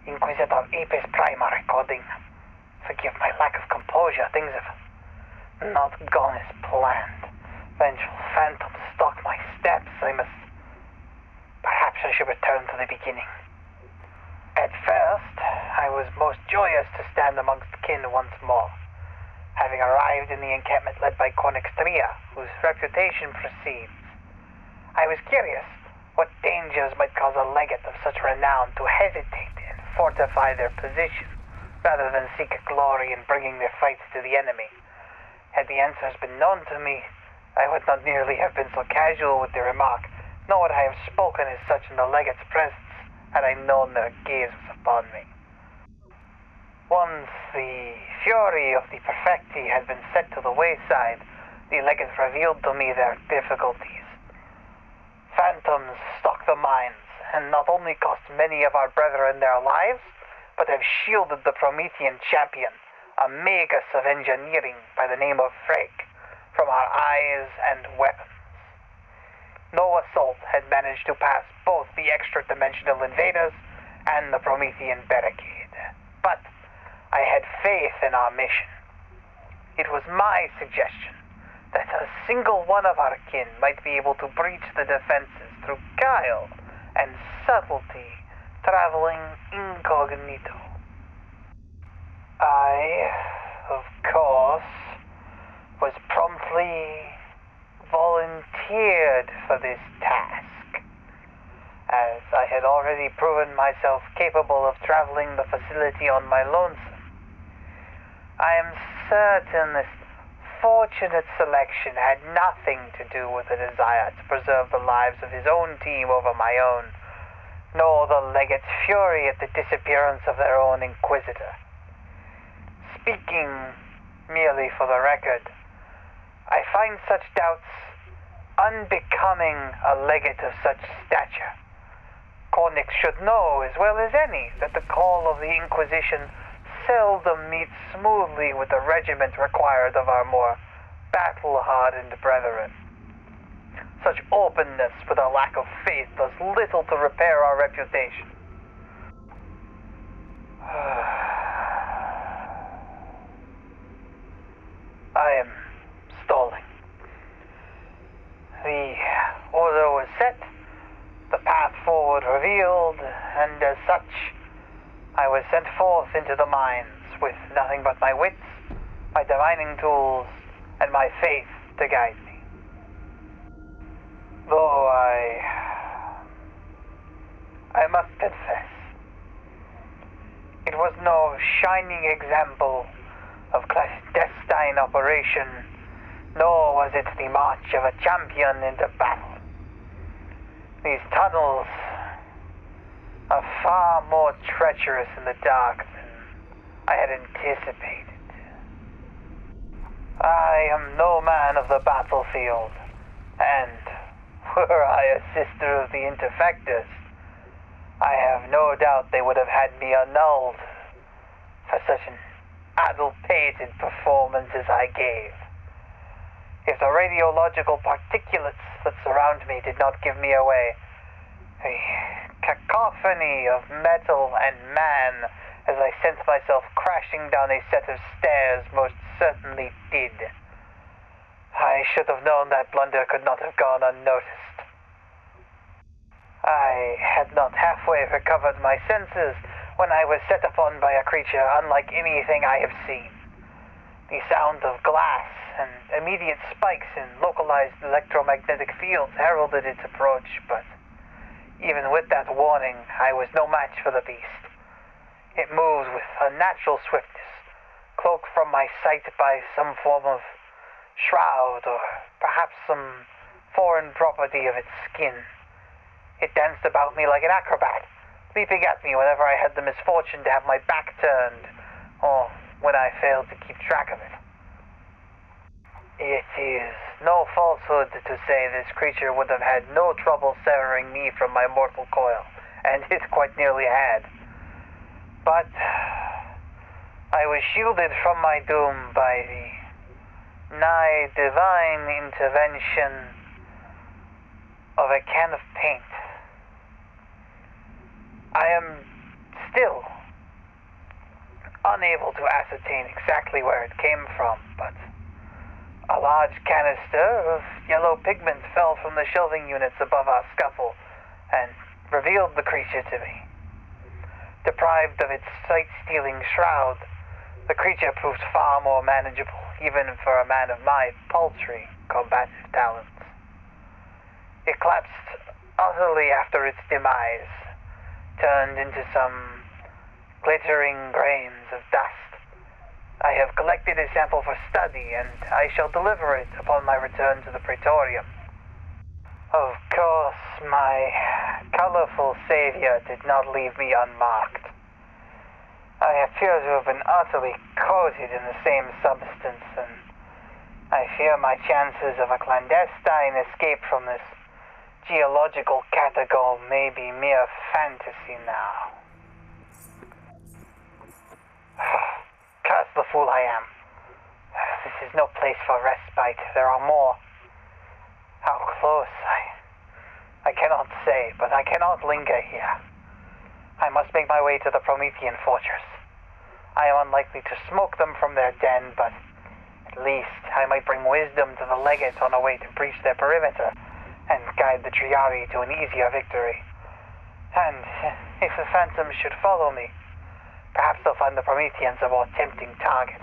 Inquisitor Apis Prima recording. Forgive my lack of composure. Things have not gone as planned. Vengeful phantoms stalk my steps. Perhaps I should return to the beginning. At first, I was most joyous to stand amongst kin once more, having arrived in the encampment led by Cornixtria, whose reputation precedes. I was curious what dangers might cause a legate of such renown to hesitate and fortify their position, rather than seek glory in bringing their fights to the enemy. Had the answers been known to me, I would not nearly have been so casual with the remark, nor would I have spoken as such in the legate's presence, had I known their gaze was upon me. Once the fury of the perfecti had been set to the wayside, the legate revealed to me their difficulties. Phantoms stalk the mines, and not only cost many of our brethren their lives, but have shielded the Promethean champion, a magus of engineering by the name of Freyk, from our eyes and weapons. No assault had managed to pass both the extra-dimensional invaders and the Promethean barricade, but I had faith in our mission. It was my suggestion that a single one of our kin might be able to breach the defenses through guile and subtlety, traveling incognito. I, of course, was promptly volunteered for this task, as I had already proven myself capable of traveling the facility on my lonesome. I am certain this fortunate selection had nothing to do with the desire to preserve the lives of his own team over my own, nor the legate's fury at the disappearance of their own inquisitor. Speaking merely for the record, I find such doubts unbecoming a legate of such stature. Cornix should know as well as any that the call of the Inquisition seldom meets smoothly with the regiment required of our more battle-hardened brethren. Such openness with a lack of faith does little to repair our reputation. I am stalling. The order was set, the path forward revealed, and as such, I was sent forth into the mines with nothing but my wits, my divining tools, and my faith to guide me. Though I must confess, it was no shining example of clandestine operation, nor was it the march of a champion into battle. These tunnels are far more treacherous in the dark than I had anticipated. I am no man of the battlefield, and were I a sister of the Interfectors, I have no doubt they would have had me annulled for such an adulterated performance as I gave. If the radiological particulates that surround me did not give me away, a cacophony of metal and man as I sent myself crashing down a set of stairs most certainly did. I should have known that blunder could not have gone unnoticed. I had not halfway recovered my senses when I was set upon by a creature unlike anything I have seen. The sound of glass and immediate spikes in localized electromagnetic fields heralded its approach, but even with that warning, I was no match for the beast. It moves with unnatural swiftness, cloaked from my sight by some form of shroud, or perhaps some foreign property of its skin. It danced about me like an acrobat, leaping at me whenever I had the misfortune to have my back turned, or when I failed to keep track of it. It is no falsehood to say this creature would have had no trouble severing me from my mortal coil, and it quite nearly had. But I was shielded from my doom by the nigh divine intervention of a can of paint. I am still unable to ascertain exactly where it came from, but a large canister of yellow pigment fell from the shelving units above our scuffle and revealed the creature to me. Deprived of its sight-stealing shroud, the creature proved far more manageable, even for a man of my paltry combative talents. It collapsed utterly after its demise, turned into some glittering grains of dust. I have collected a sample for study, and I shall deliver it upon my return to the Praetorium. Of course, my colorful savior did not leave me unmarked. I appear to have been utterly coated in the same substance, and I fear my chances of a clandestine escape from this geological catacomb may be mere fantasy now. Curse the fool I am. This is no place for respite. There are more. How close? I cannot say, but I cannot linger here. I must make my way to the Promethean fortress. I am unlikely to smoke them from their den, but at least I might bring wisdom to the Legate on a way to breach their perimeter and guide the Triari to an easier victory. And if the Phantoms should follow me, perhaps they'll find the Prometheans a more tempting target.